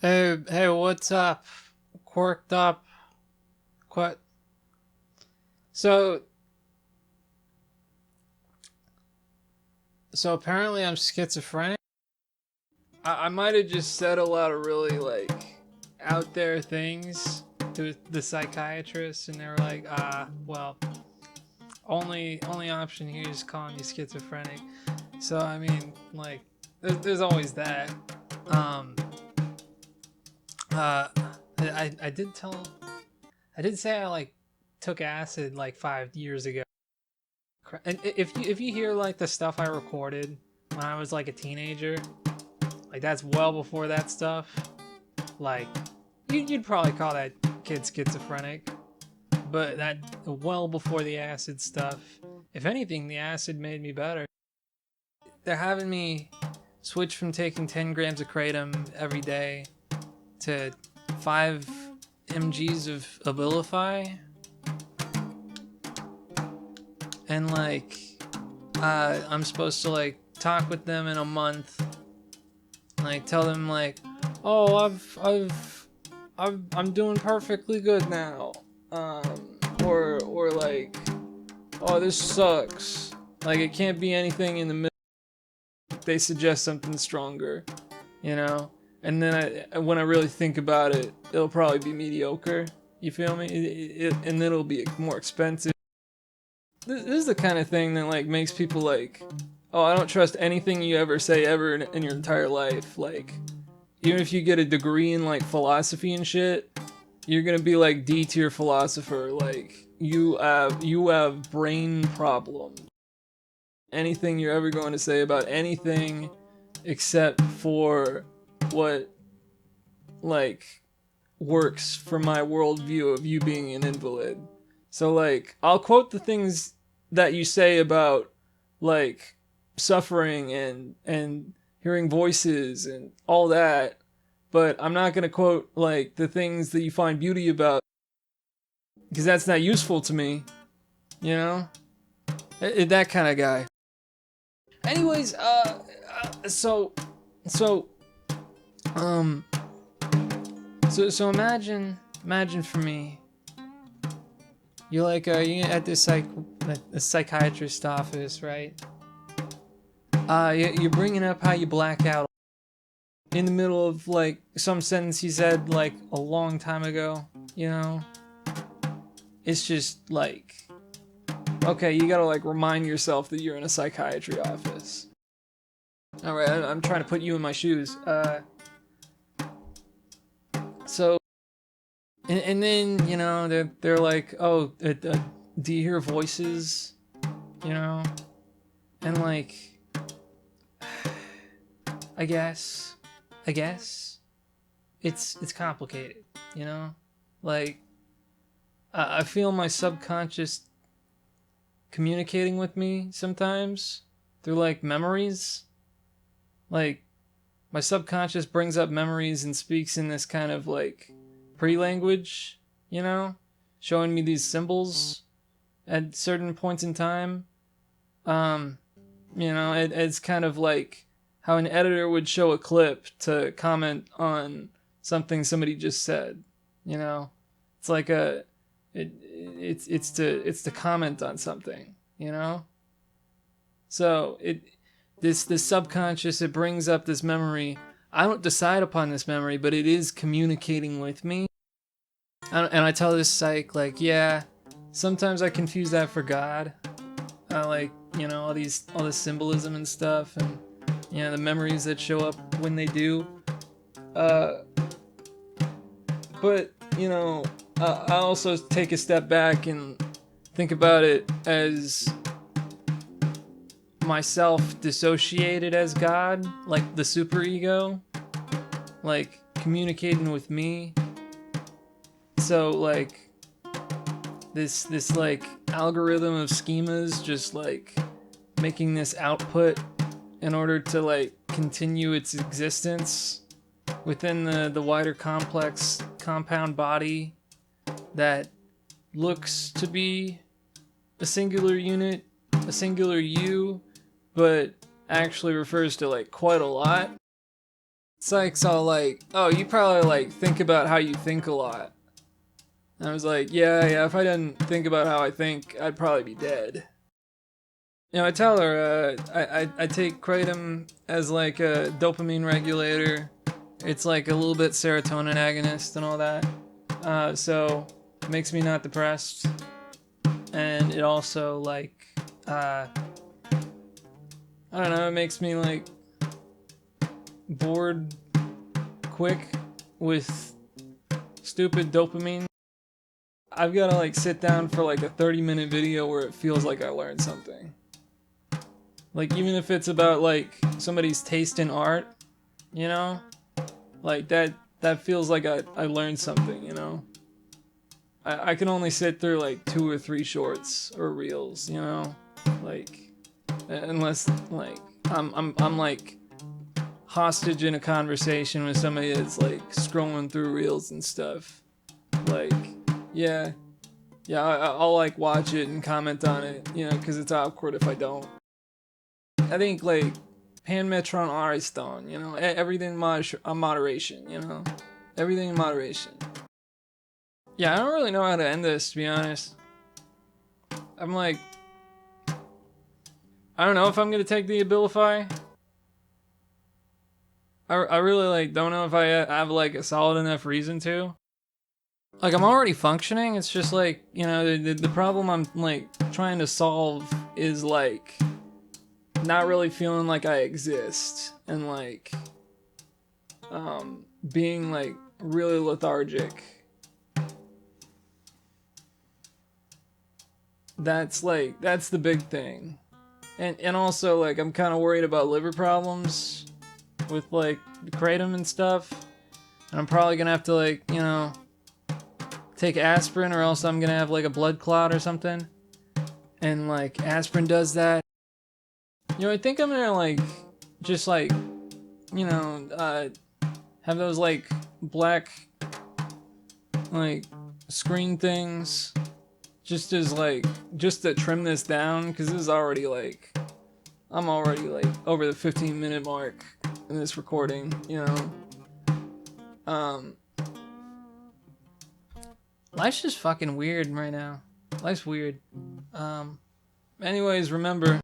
Hey, what's up? Quirked up. Quit. So, so apparently I'm schizophrenic. I might have just said a lot of really out there things to the psychiatrist, and they were like, well, only option here is calling you schizophrenic. So I mean, there's always that. Um, uh, I did tell, I did say I took acid like 5 years ago. And if you hear like the stuff I recorded when I was like a teenager, like that's well before that stuff. Like you'd probably call that kid schizophrenic, but that well before the acid stuff. If anything, the acid made me better. They're having me switch from taking 10 grams of kratom every day to 5 mg's of abilify, and I'm supposed to talk with them in a month, tell them oh, I'm doing perfectly good now, or oh, this sucks, it can't be anything in the middle. They suggest something stronger, and then when I really think about it, it'll probably be mediocre. You feel me? And then it'll be more expensive. This is the kind of thing that makes people oh, I don't trust anything you ever say ever in your entire life. Even if you get a degree in philosophy and shit, you're gonna be D tier philosopher. You have brain problems. Anything you're ever going to say about anything except for what works for my worldview of you being an invalid. So I'll quote the things that you say about suffering and hearing voices and all that, but I'm not gonna quote the things that you find beauty about, because that's not useful to me, you know. That kind of guy. Anyways, so so um so imagine for me, you're you're at this a psychiatrist office, right? You're bringing up how you black out in the middle of some sentence he said a long time ago. It's just okay, you gotta remind yourself that you're in a psychiatry office. All right, I'm trying to put you in my shoes. So, and then they're like, oh, do you hear voices? And I guess it's complicated, I feel my subconscious communicating with me sometimes through memories. My subconscious brings up memories and speaks in this kind of pre-language, showing me these symbols at certain points in time. It's kind of how an editor would show a clip to comment on something somebody just said. It's it's to comment on something. So this subconscious, it brings up this memory. I don't decide upon this memory, but it is communicating with me. And I tell this psych yeah, sometimes I confuse that for God. All this symbolism and stuff, and the memories that show up when they do. But I also take a step back and think about it as myself dissociated as God, the superego, communicating with me. So this algorithm of schemas just making this output in order to continue its existence within the wider complex compound body that looks to be a singular unit, a singular you, but actually refers to quite a lot. Psych's all like, oh, you probably like think about how you think a lot. And I was like, yeah, if I didn't think about how I think, I'd probably be dead. You know, I tell her, I take kratom as like a dopamine regulator. It's like a little bit serotonin agonist and all that. So it makes me not depressed. And it also like, I don't know, it makes me like bored quick with stupid dopamine. I've got to like sit down for like a 30-minute video where it feels like I learned something. Like even if it's about like somebody's taste in art, you know? Like that feels like I learned something, you know? I can only sit through like 2 or 3 shorts or reels, you know? Like unless like I'm like hostage in a conversation with somebody that's like scrolling through reels and stuff. Like yeah, I'll like watch it and comment on it, you know, because it's awkward if I don't. I think like Pan Metron Ariston, you know, everything in moderation, you know, everything in moderation. Yeah, I don't really know how to end this, to be honest. I'm like, I don't know if I'm gonna take the abilify. I really like don't know if I have like a solid enough reason to. Like I'm already functioning. It's just like, you know, the problem I'm like trying to solve is like not really feeling like I exist and like being like really lethargic. That's the big thing. And also like I'm kind of worried about liver problems with like kratom and stuff. And I'm probably going to have to like, you know, take aspirin or else I'm going to have like a blood clot or something. And like aspirin does that. You know, I think I'm going to like just like, you know, have those like black like screen things just as like just to trim this down because this is already like I'm already like over the 15-minute mark in this recording, you know. Life's just fucking weird right now. Life's weird. Anyways, remember